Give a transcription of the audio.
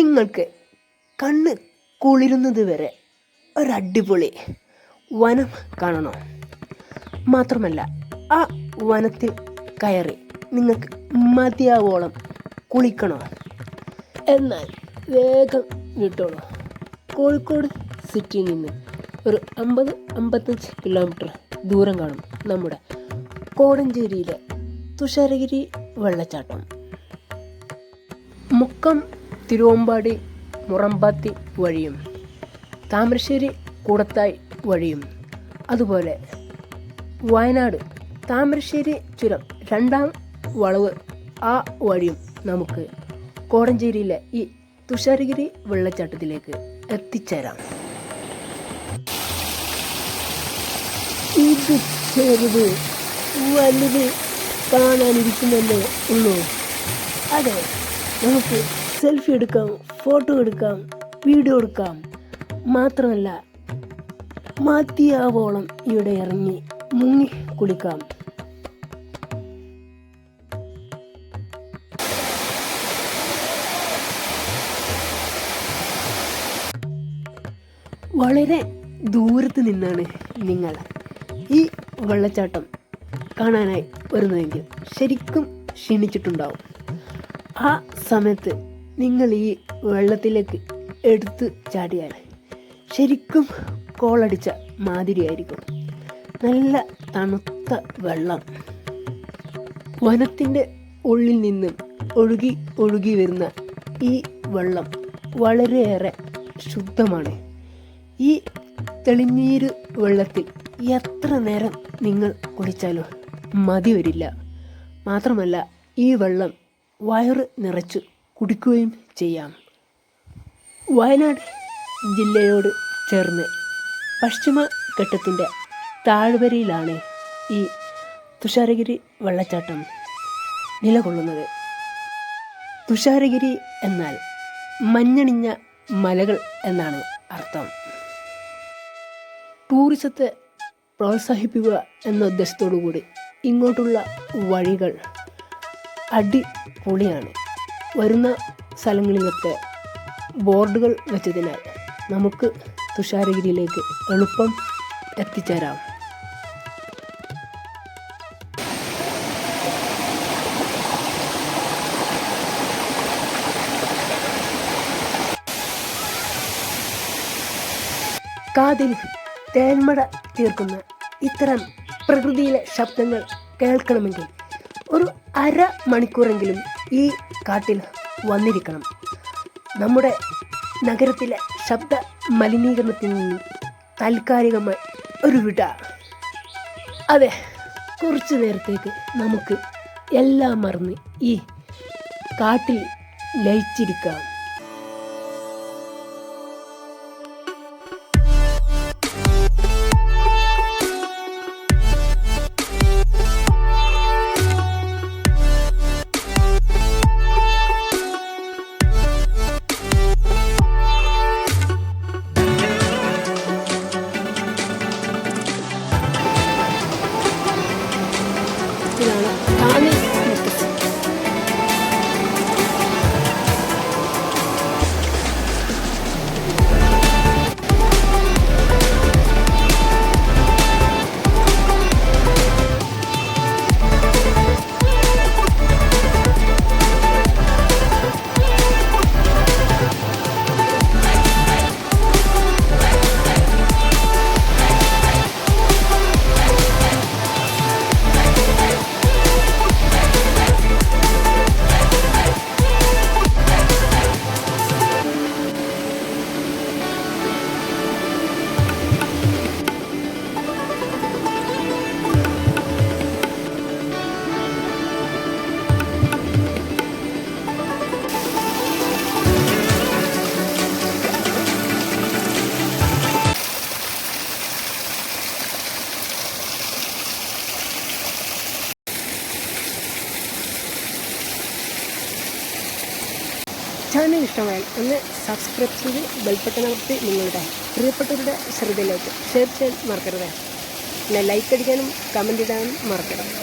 നിങ്ങൾക്ക് കണ്ണ് കുളിരുന്നത് വരെ ഒരടിപൊളി വനം കാണണോ? മാത്രമല്ല ആ വനത്തിൽ കയറി നിങ്ങൾക്ക് മതിയാവോളം കുളിക്കണോ? എന്നാൽ വേഗം വിട്ടോളൂ. കോഴിക്കോട് സിറ്റിയിൽ നിന്ന് ഒരു 50-55 കിലോമീറ്റർ ദൂരം കാണും നമ്മുടെ കോടഞ്ചേരിയിലെ തുഷാരഗിരി വെള്ളച്ചാട്ടം. മുക്കം തിരുവമ്പാടി മുറമ്പാത്തി വഴിയും താമരശ്ശേരി കൂടത്തായി വഴിയും അതുപോലെ വയനാട് താമരശ്ശേരി ചുരം 2ാം വളവ് ആ വഴിയും നമുക്ക് കോടഞ്ചേരിയിലെ ഈ തുഷാരഗിരി വെള്ളച്ചാട്ടത്തിലേക്ക് എത്തിച്ചേരാം. ഇത് ചെറുത് വലുത് കാണാനിരിക്കുന്നല്ലേ ഉള്ളൂ. അതെ, നമുക്ക് സെൽഫി എടുക്കാം, ഫോട്ടോ എടുക്കാം, വീഡിയോ എടുക്കാം. മാത്രമല്ല മതിയാവോളം ഇവിടെ ഇറങ്ങി മുങ്ങി കുളിക്കാം. വളരെ ദൂരത്ത് നിന്നാണ് നിങ്ങൾ ഈ വെള്ളച്ചാട്ടം കാണാനായി വരുന്നതെങ്കിൽ ശരിക്കും ക്ഷീണിച്ചിട്ടുണ്ടാവും. ആ സമയത്ത് നിങ്ങൾ ഈ വെള്ളത്തിലേക്ക് എടുത്ത് ചാടിയാൽ ശരിക്കും കോളടിച്ച മാതിരിയായിരിക്കും. നല്ല തണുത്ത വെള്ളം വനത്തിൻ്റെ ഉള്ളിൽ നിന്നും ഒഴുകി വരുന്ന ഈ വെള്ളം വളരെയേറെ ശുദ്ധമാണ്. ഈ തെളിനീര് വെള്ളത്തിൽ എത്ര നേരം നിങ്ങൾ കുളിച്ചാലും മതി വരില്ല. മാത്രമല്ല ഈ വെള്ളം വയറ് നിറച്ച് കുടിക്കുകയും ചെയ്യാം. വയനാട് ജില്ലയോട് ചേർന്ന് പശ്ചിമഘട്ടത്തിൻ്റെ താഴ്വരയിലാണ് ഈ തുഷാരഗിരി വെള്ളച്ചാട്ടം നിലകൊള്ളുന്നത്. തുഷാരഗിരി എന്നാൽ മഞ്ഞണിഞ്ഞ മലകൾ എന്നാണ് അർത്ഥം. ടൂറിസത്തെ പ്രോത്സാഹിപ്പിക്കുക എന്ന ഉദ്ദേശത്തോടു കൂടി ഇങ്ങോട്ടുള്ള വഴികൾ അടിപൊളിയാണ്. വരുന്ന സ്ഥലങ്ങളിലൊക്കെ ബോർഡുകൾ വെച്ചതിനാൽ നമുക്ക് തുഷാരഗിരിയിലേക്ക് എളുപ്പം എത്തിച്ചേരാം. കാതിൽ തേന്മഴ തീർക്കുന്ന ഇത്തരം പ്രകൃതിയിലെ ശബ്ദങ്ങൾ കേൾക്കണമെങ്കിൽ ഒരു അരമണിക്കൂറെങ്കിലും ഈ കാട്ടിൽ വന്നിരിക്കണം. നമ്മുടെ നഗരത്തിലെ ശബ്ദ മലിനീകരണത്തിൽ നിന്നും താൽക്കാലികമായി ഒരു വിട. അതെ, കുറച്ചു നേരത്തേക്ക് നമുക്ക് എല്ലാം മറന്ന് ഈ കാട്ടിൽ ലയിച്ചിരിക്കാം. ചാനൽ ഇഷ്ടമായാൽ ഒന്ന് സബ്സ്ക്രൈബ് ചെയ്ത് ബെൽബട്ടൺ അമർത്തി നിങ്ങളുടെ പ്രിയപ്പെട്ടവരുടെ ശ്രദ്ധയിലേക്ക് ഷെയർ ചെയ്യാൻ മറക്കരുത്. പിന്നെ ലൈക്ക് അടിക്കാനും കമൻ്റ് ഇടാനും മറക്കരുത്.